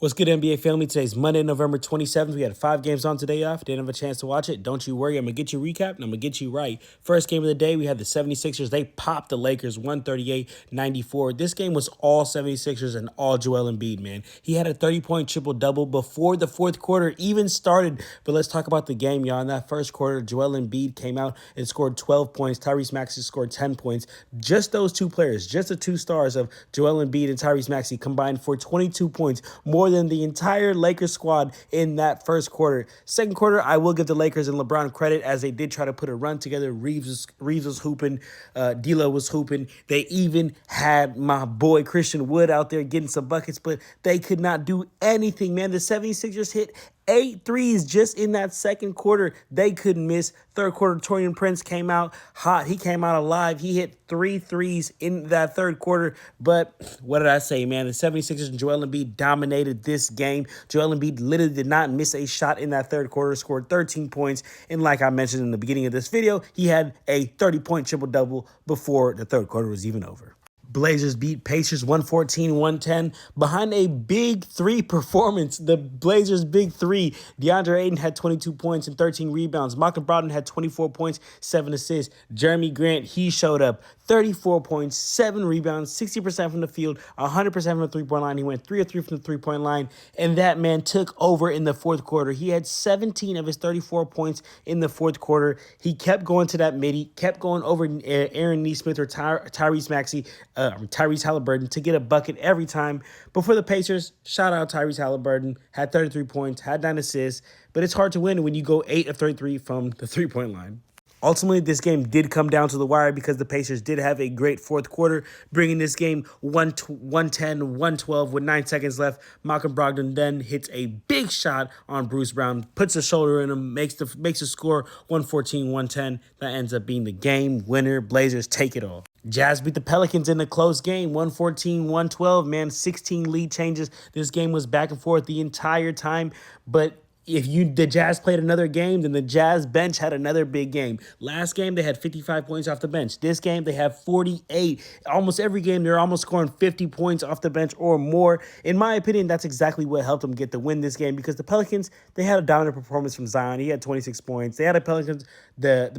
What's good, NBA family? Today's Monday, November 27th. We had 5 games on today off. Didn't have a chance to watch it. Don't you worry. I'm going to get you a recap, and I'm going to get you right. First game of the day, we had the 76ers. They popped the Lakers 138-94. This game was all 76ers and all Joel Embiid, man. He had a 30-point triple-double before the fourth quarter even started. But let's talk about the game, y'all. In that first quarter, Joel Embiid came out and scored 12 points. Tyrese Maxey scored 10 points. Just those two players, just the two stars of Joel Embiid and Tyrese Maxey combined for 22 points, more than the entire Lakers squad in that first quarter. Second quarter, I will give the Lakers and LeBron credit as they did try to put a run together. Reeves was hooping. D'Lo was hooping. They even had my boy Christian Wood out there getting some buckets, but they could not do anything, man. The 76ers hit 8 threes just in that second quarter. They couldn't miss. Third quarter, Taurean Prince came out hot. He came out alive. He hit 3 threes in that third quarter. But what did I say, man? The 76ers and Joel Embiid dominated this game. Joel Embiid literally did not miss a shot in that third quarter, scored 13 points. And like I mentioned in the beginning of this video, he had a 30-point triple-double before the third quarter was even over. Blazers beat Pacers 114-110 behind a big three performance. The Blazers' big three. DeAndre Ayton had 22 points and 13 rebounds. Malcolm Brogdon had 24 points, 7 assists. Jeremy Grant, he showed up. 34 points, 7 rebounds, 60% from the field, 100% from the three-point line. He went 3 of 3 from the three-point line, and that man took over in the fourth quarter. He had 17 of his 34 points in the fourth quarter. He kept going to that midi, kept going over Aaron Nesmith or Tyrese Maxey, Tyrese Halliburton to get a bucket every time. But for the Pacers, shout out Tyrese Halliburton, had 33 points, had 9 assists, but it's hard to win when you go 8 of 33 from the three-point line. Ultimately, this game did come down to the wire because the Pacers did have a great fourth quarter, bringing this game 110-112 with 9 seconds left. Malcolm Brogdon then hits a big shot on Bruce Brown, puts a shoulder in him, makes the score 114-110. That ends up being the game winner. Blazers take it all. Jazz beat the Pelicans in a close game, 114-112, man, 16 lead changes. This game was back and forth the entire time, but if the Jazz played another game, then the Jazz bench had another big game. Last game, they had 55 points off the bench. This game, they have 48. Almost every game, they're almost scoring 50 points off the bench or more. In my opinion, that's exactly what helped them get the win this game because the Pelicans, they had a dominant performance from Zion. He had 26 points. The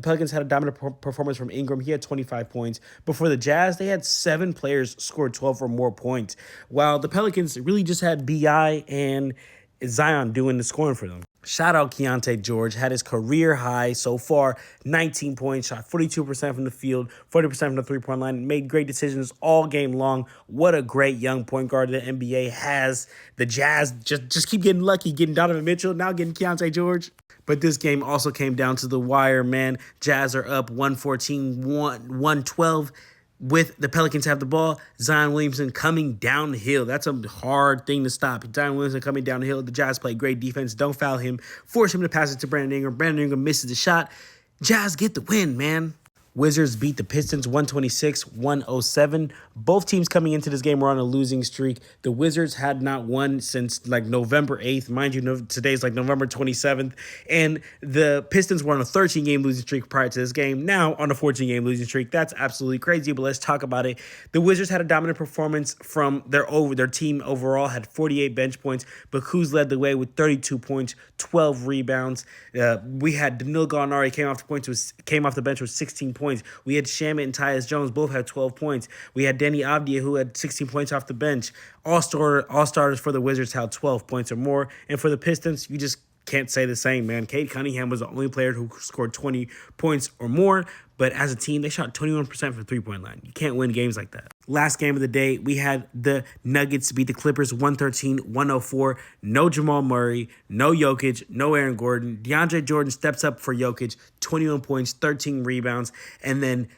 Pelicans had a dominant performance from Ingram. He had 25 points. But for the Jazz, they had 7 players score 12 or more points, while the Pelicans really just had B.I. and Zion doing the scoring for them. Shout out Keontae George, had his career high so far, 19 points, shot 42% from the field, 40% from the three-point line, made great decisions all game long. What a great young point guard the NBA has. The Jazz just keep getting lucky, getting Donovan Mitchell, now getting Keontae George. But this game also came down to the wire, man. Jazz are up 114-112. With the Pelicans have the ball, Zion Williamson coming down the hill. That's a hard thing to stop. Zion Williamson coming down the hill. The Jazz play great defense. Don't foul him. Force him to pass it to Brandon Ingram. Brandon Ingram misses the shot. Jazz get the win, man. Wizards beat the Pistons 126-107. Both teams coming into this game were on a losing streak. The Wizards had not won since like November 8th. Mind you, today's like November 27th. And the Pistons were on a 13-game losing streak prior to this game. Now on a 14-game losing streak. That's absolutely crazy, but let's talk about it. The Wizards had a dominant performance from their team overall, had 48 bench points. But Kuz led the way with 32 points, 12 rebounds. We had Danilo Gallinari came off the bench with 16 points. We had Shamet and Tyus Jones both had 12 points. We had Denny Avdia who had 16 points off the bench. All starters for the Wizards had 12 points or more. And for the Pistons, you just can't say the same, man. Cade Cunningham was the only player who scored 20 points or more. But as a team, they shot 21% from the three-point line. You can't win games like that. Last game of the day, we had the Nuggets beat the Clippers 113-104. No Jamal Murray, no Jokic, no Aaron Gordon. DeAndre Jordan steps up for Jokic, 21 points, 13 rebounds. And then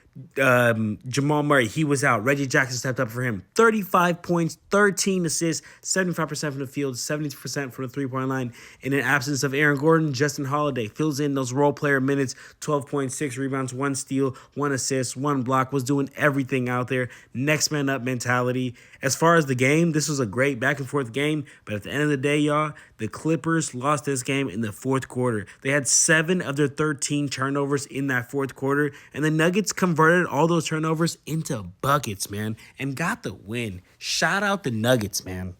Jamal Murray, he was out. Reggie Jackson stepped up for him. 35 points, 13 assists, 75% from the field, 70% from the three-point line. In an absence of Aaron Gordon, Justin Holiday fills in those role player minutes, 12 points, 6 rebounds, 1 steal, 1 assist, 1 block, was doing everything out there. Next man up mentality. As far as the game, this was a great back and forth game, but at the end of the day, y'all, the Clippers lost this game in the fourth quarter. They had 7 of their 13 turnovers in that fourth quarter, and the Nuggets converted all those turnovers into buckets, man, and got the win. Shout out the Nuggets, man.